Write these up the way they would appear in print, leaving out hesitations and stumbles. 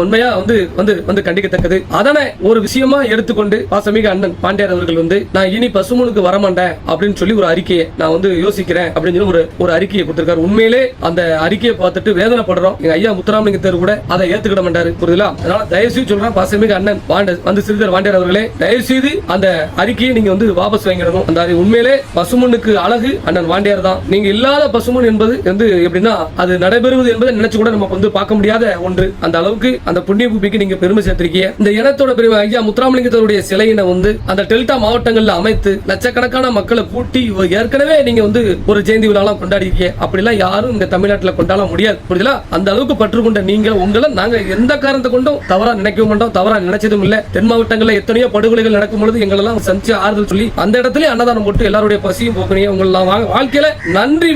உண்மையா வந்து வந்து வந்து கண்டிக்கத்தக்கது. அதனை ஒரு விஷயமா எடுத்துக்கொண்டு பாசமிகு அண்ணன் பாண்டியார் அவர்கள் வந்து நான் இனி பசுமனுக்கு வரமாட்டேன் அப்படின்னு சொல்லி ஒரு அறிக்கையை நான் வந்து யோசிக்கிறேன் அப்படின்னு சொல்லி ஒரு அறிக்கையை கொடுத்திருக்காரு. உண்மையிலே அந்த அறிக்கையை பார்த்துட்டு வேதனைப்படுறோம். எங்க ஐயா முத்துராமலிங்க தேர் கூட அதை ஏத்துக்கிட மாட்டாரு, புரியுதா? அதனால தயவுசெய்து சொல்றேன், பாசமிகு அண்ணன் வந்து சிறிதர் வாண்டியார் அவர்களே, தயவுசெய்து அந்த அறிக்கையை நீங்க வந்து வாபஸ் வாங்கிடணும். அந்த உண்மையிலே பசுமனுக்கு அழகு அண்ணன் வாண்டியார் தான். நீங்க இல்லாத பசுமன் என்பது வந்து எப்படின்னா அது நடைபெறுவது என்பதை நினைச்சு கூட நம்ம வந்து பார்க்க முடியாத ஒன்று. அந்த அளவுக்கு அந்த புண்ணிய பூமிக்கு நீங்க பெருமை சேர்த்திருக்கீங்க. இந்த இனத்தோட பெருமை ஐயா முத்துராமலிங்கத்தருடைய சிலையினை வந்து அந்த டெல்டா மாவட்டங்கள்ல அமைத்து லட்சக்கணக்கான மக்களை கூட்டி ஏற்கனவே நீங்க வந்து ஒரு ஜெயந்தி விழாலாம் கொண்டாடிருக்கீங்க. அப்படிலாம் யாரும் இந்த தமிழ்நாட்டில் கொண்டாட முடியாது, புரியுதா? அந்த அளவுக்கு பற்று கொண்ட நீங்க உங்களை நாங்க எந்த காரணத்தை கொண்டும் தவறா நினைக்கவும் மாட்டோம், தவறா நினைச்சதும் இல்ல. தென் மாவட்டங்கள்ல எத்தனையோ படுகொலைகள் நடக்கும் பொழுது எங்களெல்லாம் சந்திச்சு ஆறுதல் சொல்லி அந்த இடத்துல அன்னதானம் போட்டு எல்லாருடைய பசியும் போக்குனீங்க. உங்களை வாழ்க்கையில நன்றி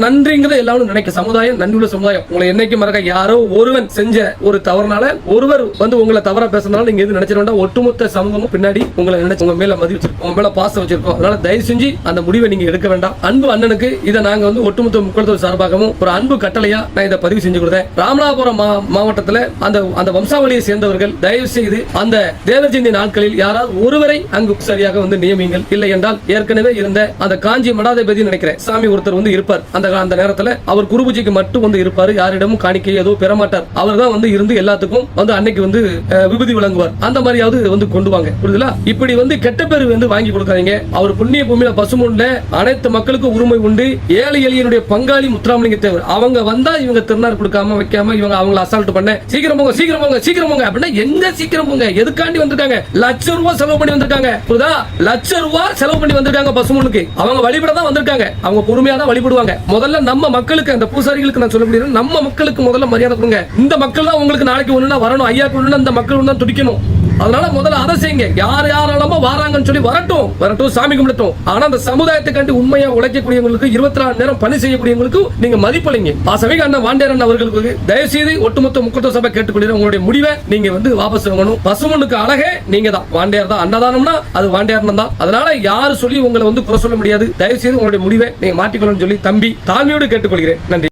நன்றிங்கிறத எல்லாரும் நினைக்க சமுதாயம், நன்றி உள்ள சமுதாயம். உங்களை என்னைக்கு மறக்க யாரோ ஒருவன் செஞ்ச ஒரு தவறுனால ஒருவர் வந்து உங்களை தவறா பேசுறதுனால நீங்க எது நினைச்சிட வேண்டாம். ஒட்டுமொத்த சமூகமும் பின்னாடி உங்களை நினைச்சு உங்க மேல மதி வச்சிருக்கோம், உங்க மேல பாசம் வச்சிருக்கோம். அதனால தயவு செஞ்சு அந்த முடிவை நீங்க எடுக்க வேண்டாம். அன்பு அண்ணனுக்கு இதை நாங்க வந்து ஒட்டுமொத்த முக்கியத்துவ சார்பாகவும் ஒரு அன்பு கட்டளையா நான் இதை பதிவு செஞ்சு கொடுத்தேன். ராமநாதபுரம் மாவட்டத்தில் அந்த வம்சாவளியை சேர்ந்தவர்கள் தயவு செய்து அந்த தேவர் ஜெயந்தி நாட்களில் யாராவது ஒருவரை அங்கு சரியாக வந்து நியமிங்கள். இல்லை என்றால் ஏற்கனவே இருந்த அந்த காஞ்சி மடாதிபதி நினைக்கிறேன் சாமி ஒருத்தர் வந்து இருப்பார். அந்த நேரத்தில் அவர் குருபூஜைக்கு மட்டும் வந்து இருப்பார், யாரிடமும் காணிக்கை ஏதோ பெறமாட்டார். அவர் தான் வந்து இருந்து எல்லாத்துக்கும் வந்து அன்னைக்கு வந்து விபூதி வழங்குவார். அந்த மாதிரியாவது வந்து கொண்டு வாங்க, புரியுதுல? இப்படி வந்து கெட்ட பேர் வந்து வாங்கி கொடுக்காதீங்க. அவர் புண்ணிய பூமியில பசுமொன்ல அனைத்து மக்களுக்கும் உரிமை உண்டு. ஏழை எளியனுடைய பங்காளி முத்துராமலிங்க தேவர் அவங்க வந்தா இவங்க திருநாள் கொடுக்காம வைக்காம இவங்க அவங்களை அசால்ட் பண்ண சீக்கிரம் போங்க சீக்கிரம் போங்க சீக்கிரம் போங்க அப்படின்னா எங்க சீக்கிரம் போங்க? எதுக்காண்டி வந்திருக்காங்க? லட்சம் ரூபாய் செலவு பண்ணி வந்திருக்காங்க, புரியுதா? லட்சம் ரூபாய் செலவு பண்ணி வந்திருக்காங்க பசுமொன்னுக்கு. அவங்க வழிபட தான் வந்திருக்காங்க, அவங்க பொறுமையா தான் வழிபடுவாங்க. முதல்ல நம்ம மக்களுக்கு அந்த பூசாரிகளுக்கு நான் சொல்ல முடியும், நம்ம மக்களுக்கு முதல்ல மரியாதை கொடுங்க. இந்த மக்கள் தான் உங்களுக்கு நாளைக்கு ஒண்ணுனா வரணும், ஐயாக்கு ஒண்ணுனா இந்த மக்கள் ஒண்ணு துடிக்கணும். அதனால முதல்ல அதை செய்யுங்க. யாரெல்லாமோ வராங்கன்னு சொல்லி வரட்டும் சாமி கும்பிடட்டும். ஆனா அந்த சமுதாயத்தை கண்டு உண்மையா உழைக்கக்கூடியவங்களுக்கு 24 மணி நேரம் பணி செய்யக்கூடியவங்களுக்கு நீங்க மதிப்பளிங்க. பாசமிகு அண்ணன் வாண்டியார் அவர்களுக்கு தயவு செய்து ஒட்டுமொத்த முக்கியத்துவ சபை கேட்டுக்கொள்கிறேன், உங்களுடைய முடிவை நீங்க வந்து வாபஸ் வாங்கணும். பசுமனுக்கு அழகே நீங்க தான், வாண்டியார் தான். அன்னதானம்னா அது வாண்டியார் தான். அதனால யாரு சொல்லி உங்களை வந்து குறை சொல்ல முடியாது. தயவு செய்து உங்களுடைய முடிவை நீங்க மாற்றிக்கொள்ளணும்னு சொல்லி தம்பி தாழ்மையோடு கேட்டுக்கொள்கிறேன். நன்றி.